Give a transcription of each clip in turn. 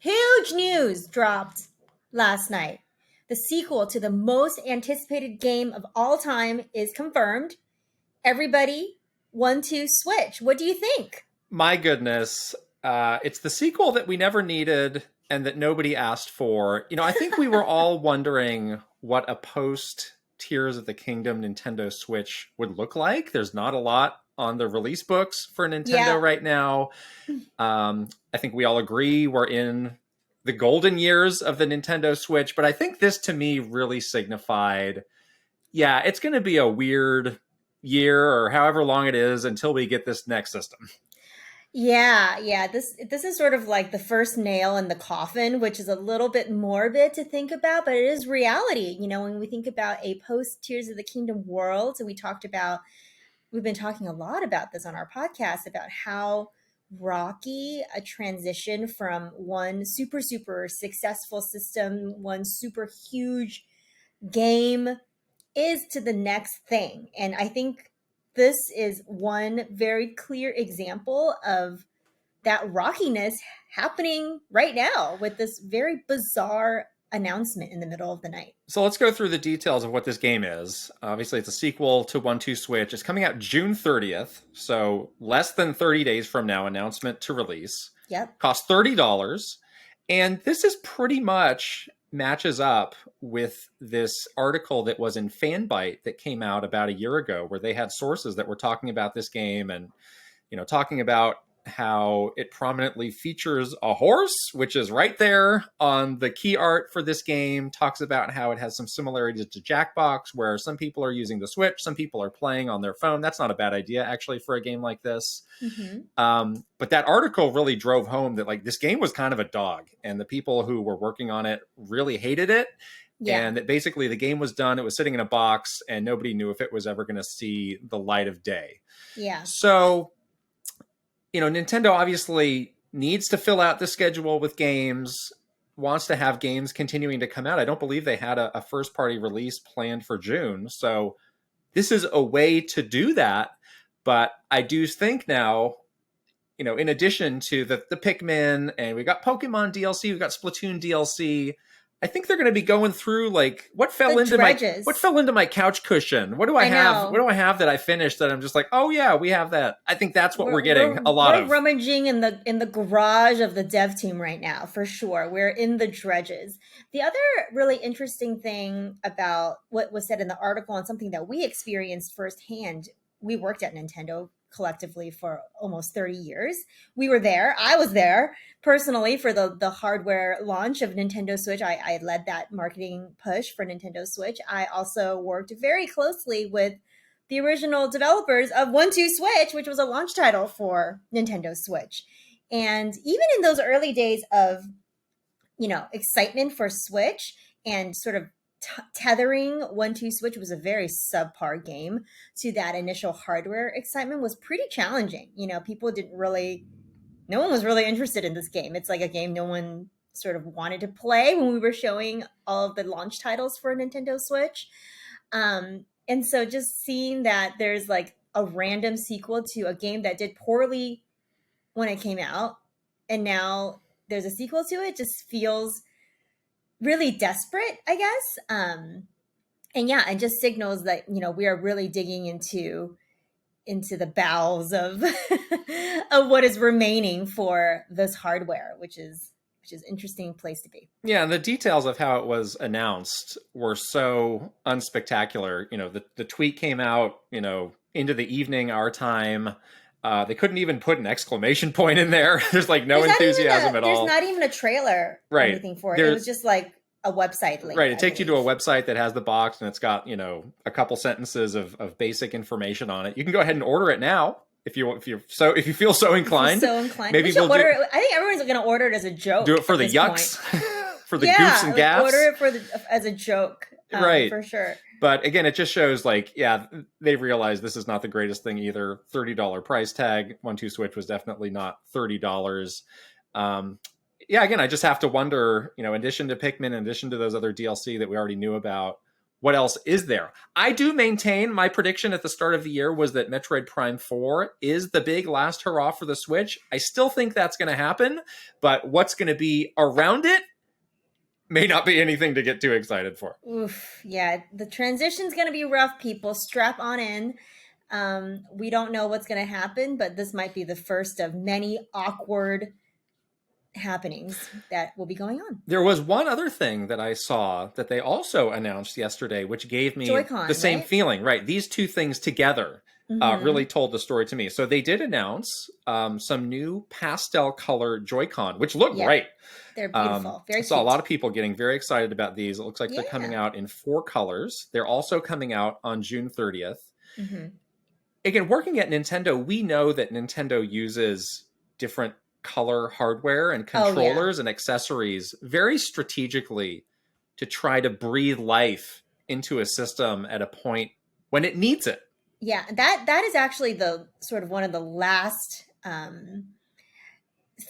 Huge news dropped last night. The sequel to the most anticipated game of all time is confirmed. Everybody, 1-2 Switch. What do you think? My goodness. It's the sequel that we never needed and that nobody asked for. I think we were all wondering what a post Tears of the Kingdom Nintendo Switch would look like. There's not a lot on the release books for Nintendo right now. I think we all agree we're in the golden years of the Nintendo Switch, but I think this to me really signified, it's going to be a weird year or however long it is until we get this next system. Yeah. This is sort of like the first nail in the coffin, which is a little bit morbid to think about, but it is reality. When we think about a post Tears of the Kingdom world, so we've been talking a lot about this on our podcast about how rocky a transition from one super successful system, one super huge game is to the next thing. And I think this is one very clear example of that rockiness happening right now with this very bizarre announcement in the middle of the night. So let's go through the details of what this game is. Obviously, it's a sequel to 1-2 Switch. It's coming out June 30th, so less than 30 days from now, announcement to release. Yep. Costs $30. And this is pretty much matches up with this article that was in Fanbyte that came out about a year ago, where they had sources that were talking about this game and, talking about how it prominently features a horse, which is right there on the key art for this game, talks about how it has some similarities to Jackbox, where some people are using the Switch, some people are playing on their phone. That's not a bad idea, actually, for a game like this. Mm-hmm. But that article really drove home that this game was kind of a dog, and the people who were working on it really hated it. Yeah. And that basically the game was done, it was sitting in a box, and nobody knew if it was ever going to see the light of day. Yeah. So Nintendo obviously needs to fill out the schedule with games, wants to have games continuing to come out. I don't believe they had a first-party release planned for June. So this is a way to do that. But I do think now, in addition to the Pikmin, and we got Pokemon DLC, we've got Splatoon DLC, I think they're going to be going through what fell into my couch cushion. What do I have? What do I have that I finished that I'm just like, oh yeah, we have that. I think that's what we're getting a lot of. We're rummaging in the garage of the dev team right now, for sure. We're in the dredges. The other really interesting thing about what was said in the article, and something that we experienced firsthand, we worked at Nintendo collectively for almost 30 years. We were there. I was there personally for the hardware launch of Nintendo Switch. I led that marketing push for Nintendo Switch. I also worked very closely with the original developers of 1-2 Switch, which was a launch title for Nintendo Switch. And even in those early days of, excitement for Switch and sort of tethering 1-2 Switch was a very subpar game to that initial hardware excitement was pretty challenging. No one was really interested in this game. It's like a game no one sort of wanted to play when we were showing all of the launch titles for Nintendo Switch. And so just seeing that there's a random sequel to a game that did poorly when it came out, and now there's a sequel to it, just feels really desperate, I guess. And just signals that, we are really digging into the bowels of of what is remaining for this hardware, which is an interesting place to be. Yeah, and the details of how it was announced were so unspectacular. The tweet came out, into the evening our time. They couldn't even put an exclamation point in there. There's no enthusiasm at all. There's not even a trailer or anything for it. It was just a website link. Right. It takes you to a website that has the box, and it's got, a couple sentences of basic information on it. You can go ahead and order it now if you feel so inclined. Maybe we'll order it. I think everyone's going to order it as a joke. Do it for the yucks, for the goofs and gaffs. Order it as a joke. Right. For sure. But again, it just shows they realized this is not the greatest thing either. $30 price tag. 1-2 Switch was definitely not $30. Again, I just have to wonder, in addition to Pikmin, in addition to those other DLC that we already knew about, what else is there? I do maintain my prediction at the start of the year was that Metroid Prime 4 is the big last hurrah for the Switch. I still think that's going to happen, but what's going to be around it may not be anything to get too excited for. Oof, yeah, the transition's going to be rough, people. Strap on in. We don't know what's going to happen, but this might be the first of many awkward happenings that will be going on. There was one other thing that I saw that they also announced yesterday, which gave me Joy-Con, the same right? feeling, right? These two things together really told the story to me. So they did announce some new pastel color Joy-Con, which look great. They're beautiful. Very I saw cute. a lot of people getting very excited about these. It looks like they're Yeah. coming out in 4 colors. They're also coming out on June 30th. Again, working at Nintendo, we know that Nintendo uses different color hardware and controllers and accessories very strategically to try to breathe life into a system at a point when it needs it. Yeah, that is actually the sort of one of the last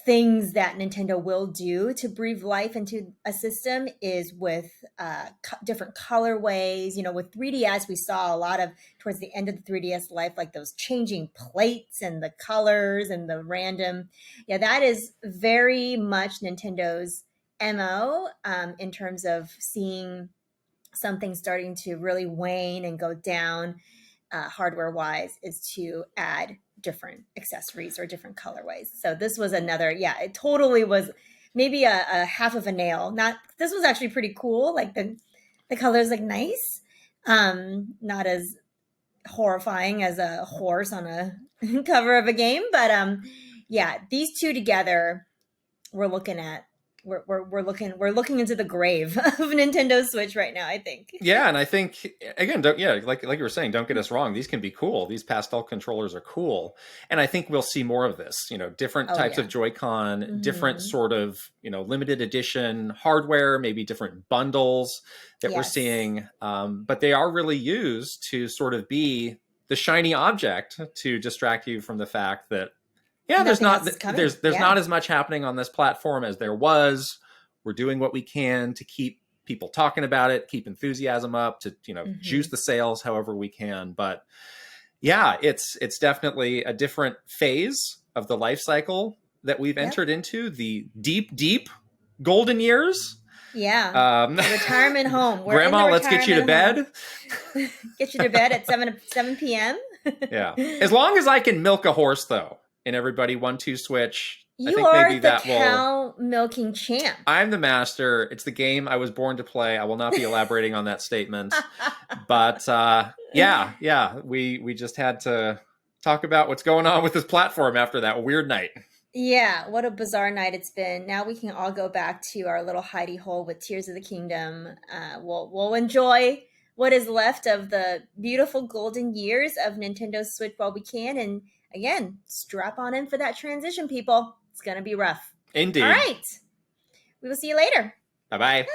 things that Nintendo will do to breathe life into a system is with different colorways. You know, with 3DS, we saw a lot of towards the end of the 3DS life, like those changing plates and the colors and the random. Yeah, that is very much Nintendo's MO in terms of seeing something starting to really wane and go down hardware wise, is to add different accessories or different colorways. So this was another, it totally was maybe a half of a nail. Not, this was actually pretty cool. Like the colors look nice. Not as horrifying as a horse on a cover of a game, but these two together, we're looking at we're looking into the grave of Nintendo Switch right now, I think. Yeah, and I think again, like you were saying, don't get us wrong. These can be cool. These pastel controllers are cool, and I think we'll see more of this. You know, different types of Joy-Con, different sort of limited edition hardware, maybe different bundles that we're seeing. But they are really used to sort of be the shiny object to distract you from the fact that there's not as much happening on this platform as there was. We're doing what we can to keep people talking about it, keep enthusiasm up, to juice the sales however we can. But it's definitely a different phase of the life cycle that we've entered into, the deep golden years. The retirement home. Grandma, let's get you to bed. Get you to bed at 7 p.m. Yeah. As long as I can milk a horse, though, and everybody 1-2 switch. You are the cow milking champ. I'm the master. It's the game I was born to play. I will not be elaborating on that statement. But we just had to talk about what's going on with this platform after that weird night. Yeah, what a bizarre night it's been. Now we can all go back to our little hidey hole with Tears of the Kingdom. We'll enjoy what is left of the beautiful golden years of Nintendo Switch while we can. And again, strap on in for that transition, people. It's going to be rough. Indeed. All right. We will see you later. Bye-bye. Bye.